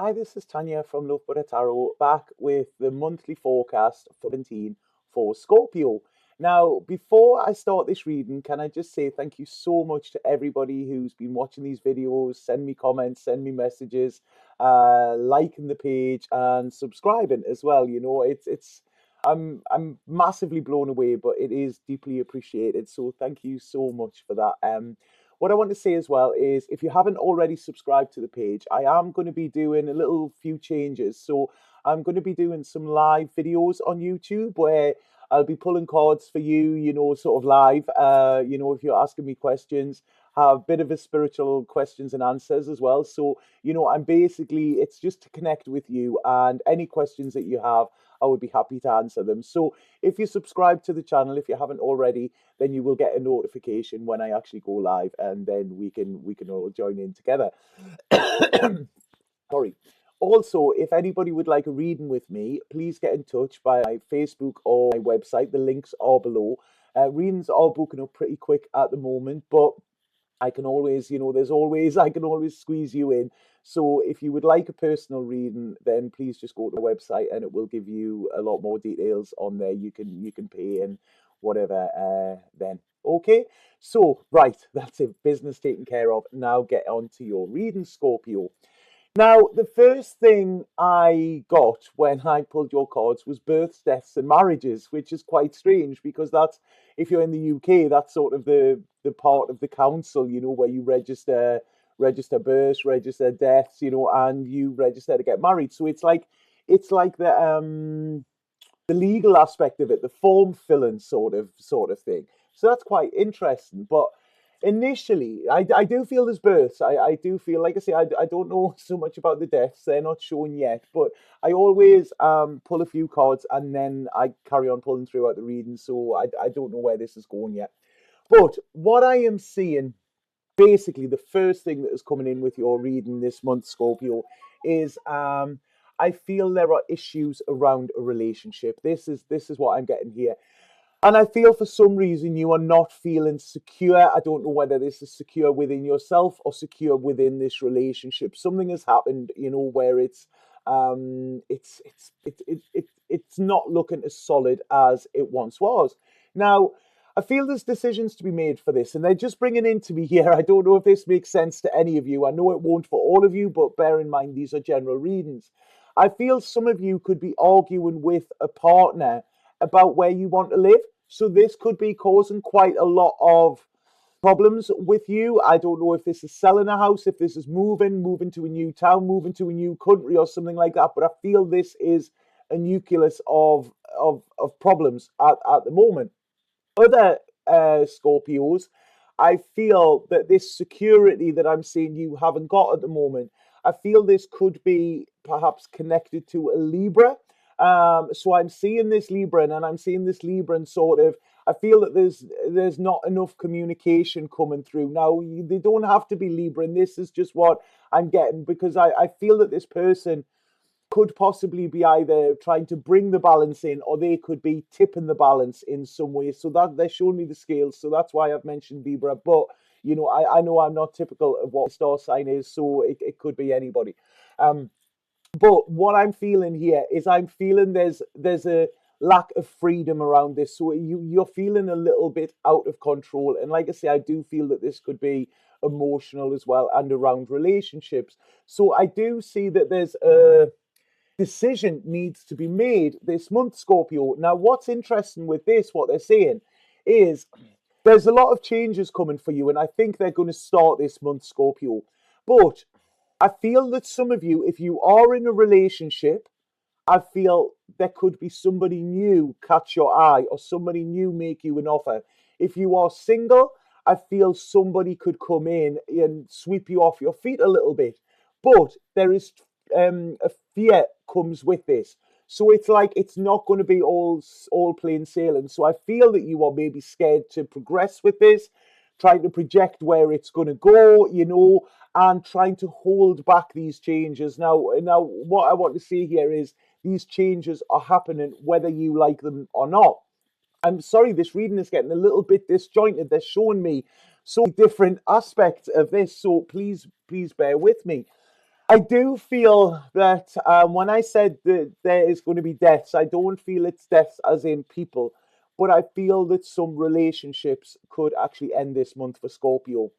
Hi, this is Tanya from Love Butter Tarot, back with the monthly forecast for 17 for Scorpio. Now, before I start this reading, can I just say thank you so much to everybody who's been watching these videos, send me comments, send me messages, liking the page and subscribing as well. I'm massively blown away, but it is deeply appreciated. So thank you so much for that. What I want to say as well is if you haven't already subscribed to the page, I am going to be doing a little few changes. So I'm going to be doing some live videos on YouTube where I'll be pulling cards for you, sort of live. If you're asking me questions, have a bit of a spiritual questions and answers as well. So, I'm basically, it's just to connect with you, and any questions that you have, I would be happy to answer them. So if you subscribe to the channel, if you haven't already, then you will get a notification when I actually go live, and then we can all join in together. Sorry. Also, if anybody would like a reading with me, please get in touch by my Facebook or my website. The links are below. Readings are booking up pretty quick at the moment, but I can always, I can always squeeze you in. So if you would like a personal reading, then please just go to the website and it will give you a lot more details on there. You can pay and whatever then. Okay, so right, that's it. Business taken care of. Now get on to your reading, Scorpio. Now, the first thing I got when I pulled your cards was births, deaths, and marriages, which is quite strange because that's, if you're in the UK, that's sort of the part of the council, where you register births, register deaths, and you register to get married. So it's like the legal aspect of it, the form filling sort of thing. So that's quite interesting. But initially, I do feel there's births. I do feel, like I say, I don't know so much about the deaths. They're not shown yet, but I always pull a few cards and then I carry on pulling throughout the reading. So I don't know where this is going yet. But what I am seeing, basically, the first thing that is coming in with your reading this month, Scorpio, is I feel there are issues around a relationship. This is what I'm getting here. And I feel for some reason you are not feeling secure. I don't know whether this is secure within yourself or secure within this relationship. Something has happened, where it's not looking as solid as it once was. Now, I feel there's decisions to be made for this, and they're just bringing into me here. I don't know if this makes sense to any of you. I know it won't for all of you, but bear in mind these are general readings. I feel some of you could be arguing with a partner about where you want to live. So this could be causing quite a lot of problems with you. I don't know if this is selling a house, if this is moving to a new town, moving to a new country or something like that. But I feel this is a nucleus of problems at the moment. Other Scorpios, I feel that this security that I'm seeing you haven't got at the moment, I feel this could be perhaps connected to a Libra. So I'm seeing this Libran, and I'm seeing this Libran sort of. I feel that there's not enough communication coming through. Now they don't have to be Libran. This is just what I'm getting, because I feel that this person could possibly be either trying to bring the balance in, or they could be tipping the balance in some way. So that they're showing me the scales. So that's why I've mentioned Libra. But I know I'm not typical of what star sign is, so it could be anybody. Um, but what I'm feeling here is I'm feeling there's a lack of freedom around this. So you're feeling a little bit out of control. And like I say, I do feel that this could be emotional as well and around relationships. So I do see that there's a decision needs to be made this month, Scorpio. Now, what's interesting with this, what they're saying, is there's a lot of changes coming for you, and I think they're going to start this month, Scorpio. But I feel that some of you, if you are in a relationship, I feel there could be somebody new catch your eye, or somebody new make you an offer. If you are single, I feel somebody could come in and sweep you off your feet a little bit. But there is a fear comes with this. So it's like it's not going to be all plain sailing. So I feel that you are maybe scared to progress with this, trying to project where it's going to go, and trying to hold back these changes. Now, what I want to say here is these changes are happening whether you like them or not. I'm sorry, this reading is getting a little bit disjointed. They're showing me so different aspects of this, so please bear with me. I do feel that when I said that there is going to be deaths, I don't feel it's deaths as in people, but I feel that some relationships could actually end this month for Scorpio.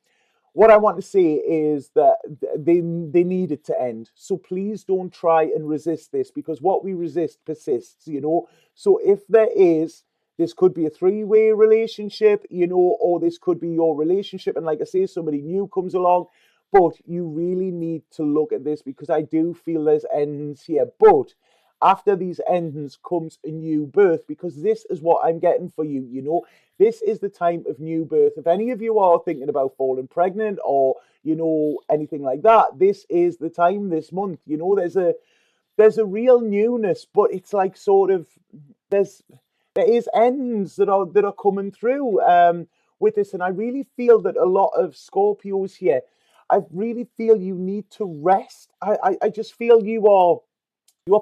What I want to say is that they need it to end. So please don't try and resist this, because what we resist persists, you know. So if there is, this could be a three-way relationship, you know, or this could be your relationship. And like I say, somebody new comes along, but you really need to look at this, because I do feel there's endings here. But after these endings comes a new birth, because this is what I'm getting for you, you know. This is the time of new birth. If any of you are thinking about falling pregnant or, you know, anything like that, this is the time this month. You know, there's a real newness, but it's like sort of there's there is ends that are coming through with this, and I really feel that a lot of Scorpios here, I really feel you need to rest. I just feel you're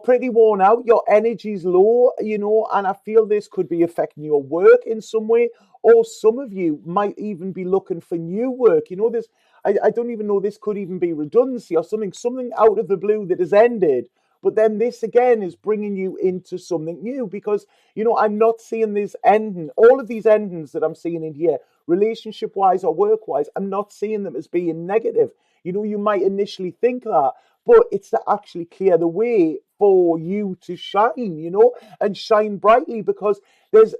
pretty worn out, your energy's low, you know, and I feel this could be affecting your work in some way, or some of you might even be looking for new work. You know, this I don't even know, this could even be redundancy or something out of the blue that has ended. But then this again is bringing you into something new, because, you know, I'm not seeing this ending. All of these endings that I'm seeing in here, relationship wise or work wise, I'm not seeing them as being negative. You know, you might initially think that, but it's to actually clear the way for you to shine, you know, and shine brightly, because there's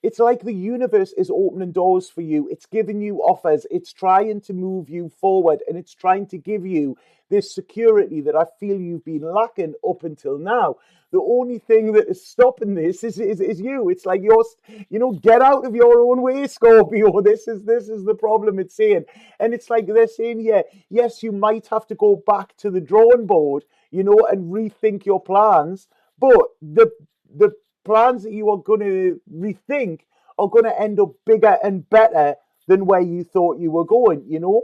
it's like the universe is opening doors for you. It's giving you offers. It's trying to move you forward, and it's trying to give you this security that I feel you've been lacking up until now. The only thing that is stopping this is you. It's like you know, get out of your own way, Scorpio. This is the problem it's saying. And it's like they're saying, yeah, yes, you might have to go back to the drawing board, you know, and rethink your plans. But the plans that you are going to rethink are going to end up bigger and better than where you thought you were going, you know.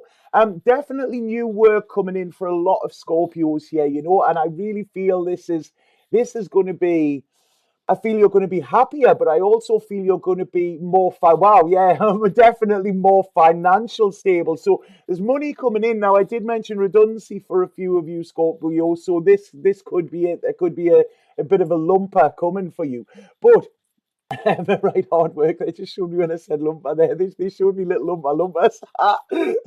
Definitely new work coming in for a lot of Scorpios here, you know, and I really feel this is going to be. I feel you're going to be happier, but I also feel you're going to be more. Wow, yeah, definitely more financial stable. So there's money coming in now. I did mention redundancy for a few of you, Scorpio. So this could be it. It could be a bit of a lumper coming for you, but the right hard work. They just showed me when I said lumper there. They showed me little lumpers.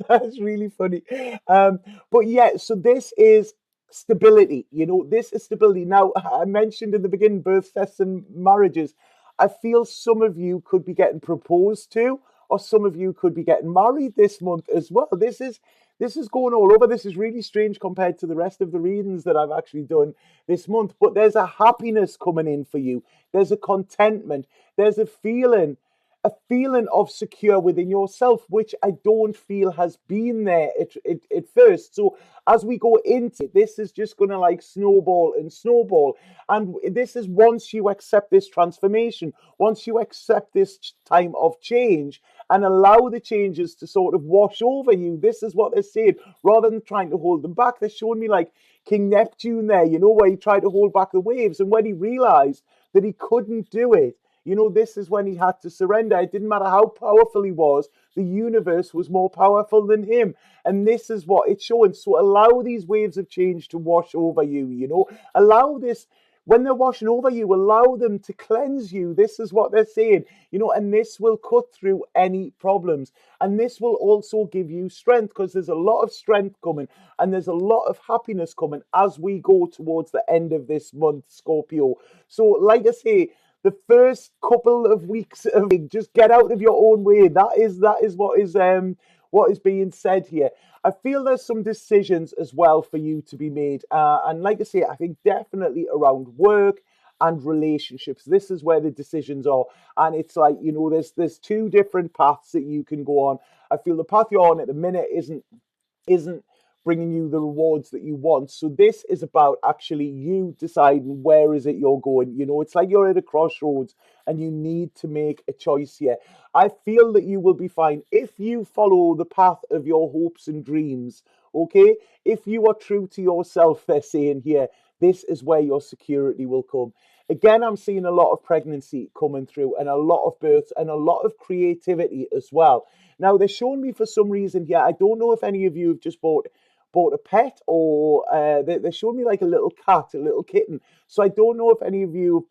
That's really funny. Um, but yeah, so this is stability. You know, this is stability. Now, I mentioned in the beginning birth tests and marriages. I feel some of you could be getting proposed to, or some of you could be getting married this month as well. This is going all over. This is really strange compared to the rest of the readings that I've actually done this month. But there's a happiness coming in for you. There's a contentment. There's a feeling of secure within yourself, which I don't feel has been there at first. So as we go into it, this is just going to like snowball and snowball. And this is once you accept this transformation, once you accept this time of change and allow the changes to sort of wash over you. This is what they're saying. Rather than trying to hold them back, they're showing me like King Neptune there, you know, where he tried to hold back the waves. And when he realized that he couldn't do it, you know, this is when he had to surrender. It didn't matter how powerful he was, the universe was more powerful than him. And this is what it's showing. So allow these waves of change to wash over you, you know. Allow this, when they're washing over you, allow them to cleanse you. This is what they're saying, you know, and this will cut through any problems. And this will also give you strength, because there's a lot of strength coming and there's a lot of happiness coming as we go towards the end of this month, Scorpio. So, like I say, the first couple of weeks of just get out of your own way. That is what is being said here. I feel there's some decisions as well for you to be made, and like I say, I think definitely around work and relationships. This is where the decisions are, and it's like, you know, there's two different paths that you can go on. I feel the path you're on at the minute isn't bringing you the rewards that you want. So this is about actually you deciding where is it you're going. You know, it's like you're at a crossroads and you need to make a choice here. I feel that you will be fine if you follow the path of your hopes and dreams. Okay, if you are true to yourself, they're saying here, this is where your security will come. Again, I'm seeing a lot of pregnancy coming through and a lot of births and a lot of creativity as well. Now, they're showing me for some reason here, I don't know if any of you have just bought a pet, or they showed me like a little cat, a little kitten. So I don't know if any of you have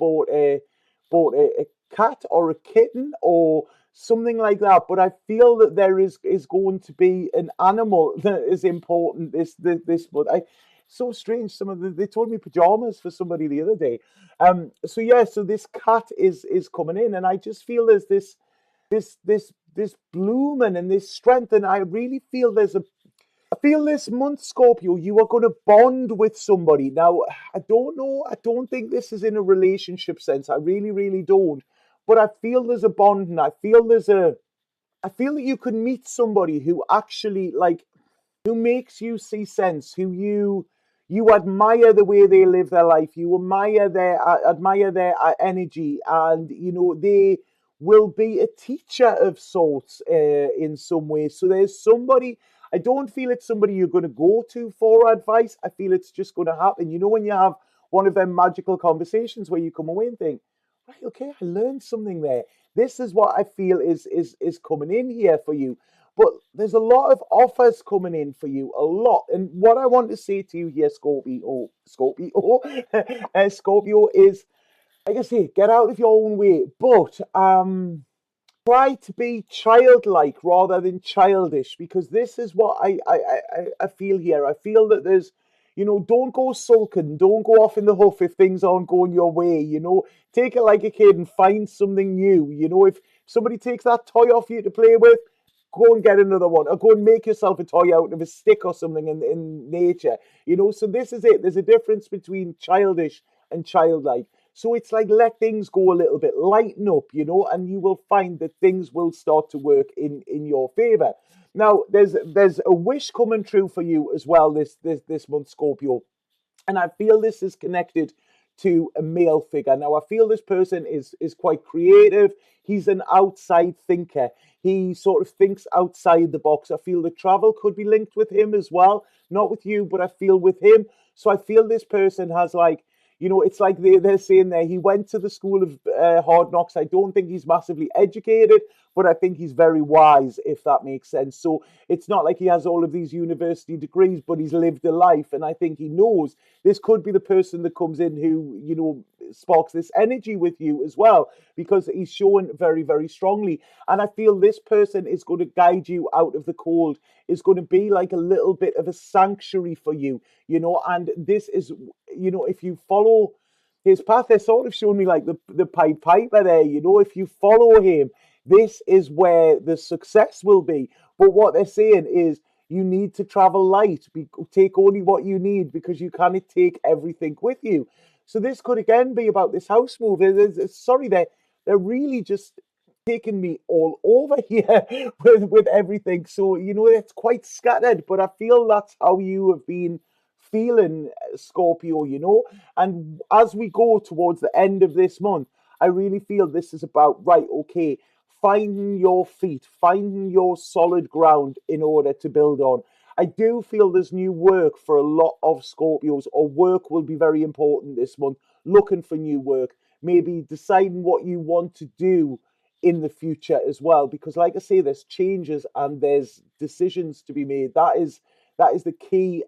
bought a cat or a kitten or something like that. But I feel that there is going to be an animal that is important this month. So strange. They told me pajamas for somebody the other day. So yeah, so this cat is coming in, and I just feel there's this blooming and this strength, and I really feel I feel this month, Scorpio, you are going to bond with somebody. Now, I don't know. I don't think this is in a relationship sense. I really, really don't. But I feel there's a bond, and I feel that you can meet somebody who actually like who makes you see sense, who you admire the way they live their life, you admire their energy, and they will be a teacher of sorts in some way. So there's somebody. I don't feel it's somebody you're going to go to for advice. I feel it's just going to happen. When you have one of them magical conversations where you come away and think, right, okay, I learned something there. This is what I feel is coming in here for you. But there's a lot of offers coming in for you, a lot. And what I want to say to you here, Scorpio, is, like I say, get out of your own way. But try to be childlike rather than childish, because this is what I feel here. I feel that don't go sulking, don't go off in the huff if things aren't going your way. Take it like a kid and find something new. If somebody takes that toy off you to play with, go and get another one, or go and make yourself a toy out of a stick or something in nature. So this is it. There's a difference between childish and childlike. So it's like, let things go a little bit, lighten up, and you will find that things will start to work in your favor. Now, there's a wish coming true for you as well this month, Scorpio, and I feel this is connected to a male figure. Now, I feel this person is quite creative. He's an outside thinker. He sort of thinks outside the box. I feel the travel could be linked with him as well. Not with you, but I feel with him. So I feel this person has like, it's like they're saying there, he went to the school of hard knocks. I don't think he's massively educated, but I think he's very wise, if that makes sense. So it's not like he has all of these university degrees, but he's lived a life. And I think he knows this could be the person that comes in who, sparks this energy with you as well, because he's showing very, very strongly. And I feel this person is going to guide you out of the cold, is going to be like a little bit of a sanctuary for you, and this is, if you follow his path, they're sort of showing me like the Pied Piper there, if you follow him, this is where the success will be. But what they're saying is, you need to travel light, take only what you need, because you cannot take everything with you. So this could again be about this house move. Sorry, they're really just taking me all over here with everything. So it's quite scattered, but I feel that's how you have been feeling, Scorpio. And as we go towards the end of this month, I really feel this is about, right, okay, finding your feet, finding your solid ground in order to build on. I do feel there's new work for a lot of Scorpios, or work will be very important this month. Looking for new work, maybe deciding what you want to do in the future as well. Because, like I say, there's changes and there's decisions to be made. That is the key.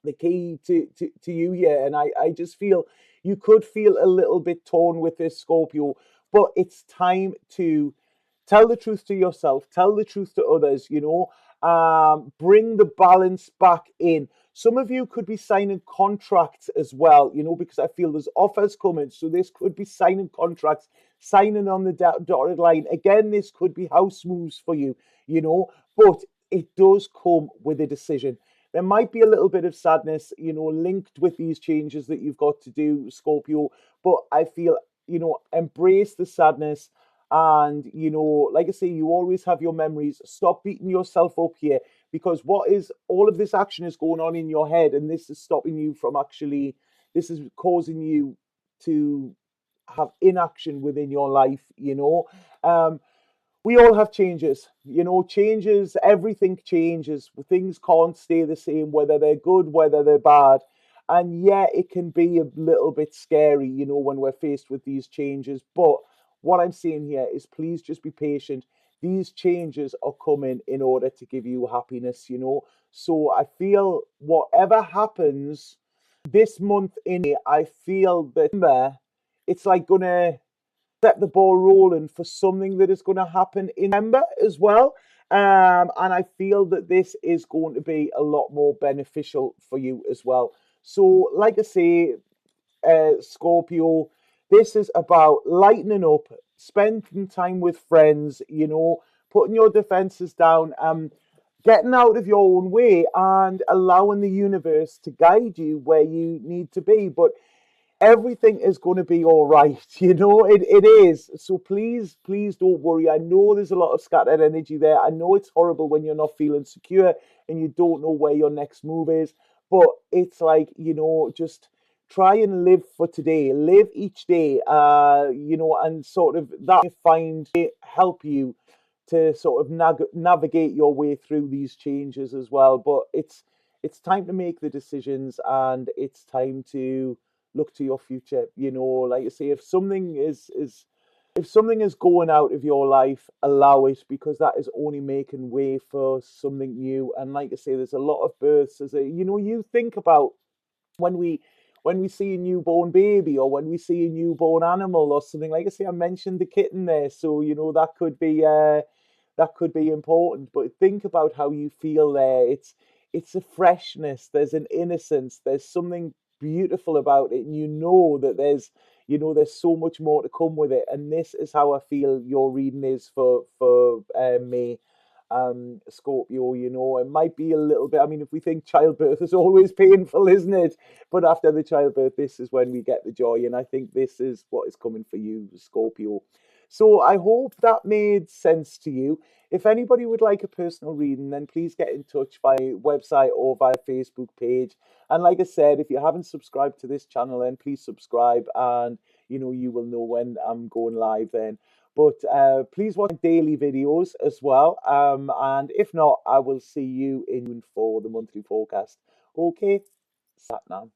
The key to you here. And I just feel you could feel a little bit torn with this, Scorpio, but it's time to tell the truth to yourself, tell the truth to others, bring the balance back in. Some of you could be signing contracts as well, because I feel there's offers coming. So this could be signing contracts, signing on the dotted line. Again, this could be house moves for you, but it does come with a decision. There might be a little bit of sadness, linked with these changes that you've got to do, Scorpio. But I feel, embrace the sadness. And, like I say, you always have your memories. Stop beating yourself up here, because all of this action is going on in your head. And this is stopping you from this is causing you to have inaction within your life. We all have changes, changes, everything changes. Things can't stay the same, whether they're good, whether they're bad. And yeah, it can be a little bit scary, when we're faced with these changes. But what I'm saying here is, please just be patient. these changes are coming in order to give you happiness, you know. So I feel whatever happens this month in May, I feel that it's like gonna set the ball rolling for something that is going to happen in November as well. And I feel that this is going to be a lot more beneficial for you as well. So, like I say, Scorpio, this is about lightening up, spending time with friends, you know, putting your defenses down, getting out of your own way and allowing the universe to guide you where you need to be. But everything is going to be all right. You know, it is. So please don't worry. I know there's a lot of scattered energy there. I know it's horrible when you're not feeling secure and you don't know where your next move is. But it's like, you know, just try and live for today. Live each day, you know, and sort of that find help you to sort of navigate your way through these changes as well. But it's time to make the decisions and it's time to look to your future. You know, like I say, if something is if something is going out of your life, allow it because that is only making way for something new. And like I say, there's a lot of births as a you know, you think about when we see a newborn baby or when we see a newborn animal or something. Like I say, I mentioned the kitten there, so you know that could be important. But think about how you feel there. It's a freshness, there's an innocence, there's something beautiful about it, and you know that there's so much more to come with it. And this is how I feel your reading is for me, Scorpio. You know, it might be a little bit. I mean, if we think childbirth is always painful, isn't it? But after the childbirth, this is when we get the joy, and I think this is what is coming for you, Scorpio. So I hope that made sense to you. If anybody would like a personal reading, then please get in touch via website or via Facebook page. And like I said, if you haven't subscribed to this channel, then please subscribe, and you know you will know when I'm going live then. But please watch daily videos as well. And if not, I will see you in for the monthly forecast. Okay, sat now.